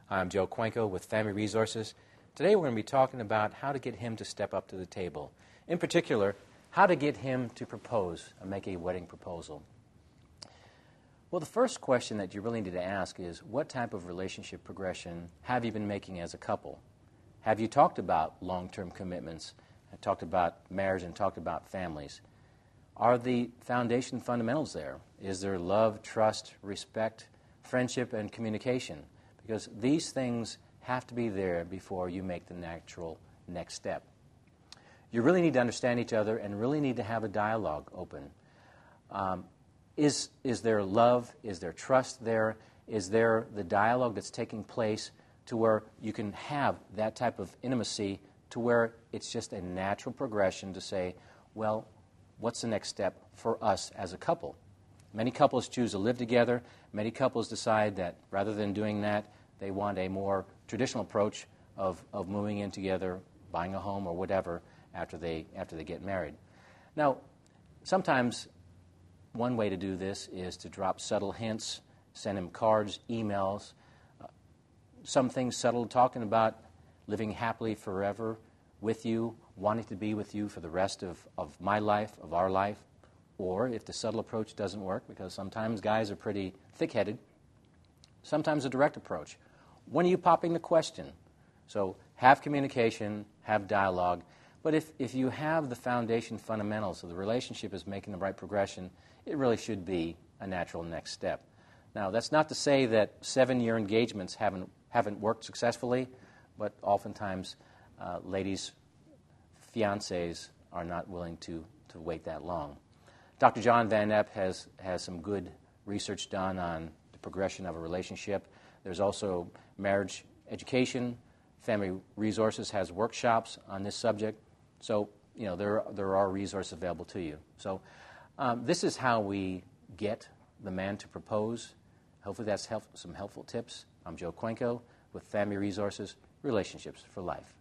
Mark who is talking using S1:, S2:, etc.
S1: I'm Joe Cuenco with Family Resources. Today we're going to be talking about how to get him to step up to the table. In particular, how to get him to propose or make a wedding proposal. Well, the first question that you really need to ask is, what type of relationship progression have you been making as a couple? Have you talked about long-term commitments, talked about marriage, and talked about families? Are the foundation fundamentals there? Is there love, trust, respect, friendship, and communication? Because these things have to be there before you make the natural next step. You really need to understand each other and really need to have a dialogue open. Is there love? Is there trust there? Is there the dialogue that's taking place to where you can have that type of intimacy to where it's just a natural progression to say, well, what's the next step for us as a couple? Many couples choose to live together. Many couples decide that rather than doing that, they want a more traditional approach of moving in together, buying a home or whatever after they get married. Now, sometimes one way to do this is to drop subtle hints, send him cards, emails, some things subtle, talking about living happily forever with you, wanting to be with you for the rest of my life, of our life. Or if the subtle approach doesn't work, because sometimes guys are pretty thick-headed, sometimes a direct approach. When are you popping the question? So have communication, have dialogue. But if you have the foundation fundamentals of the relationship is making the right progression, it really should be a natural next step. Now, that's not to say that 7-year engagements haven't worked successfully, but oftentimes ladies' fiancés are not willing to wait that long. Dr. John Van Epp has some good research done on the progression of a relationship. There's also marriage education. Family Resources has workshops on this subject. So, there are resources available to you. So, this is how we get the man to propose. Hopefully that's some helpful tips. I'm Joe Cuenco with Family Resources, Relationships for Life.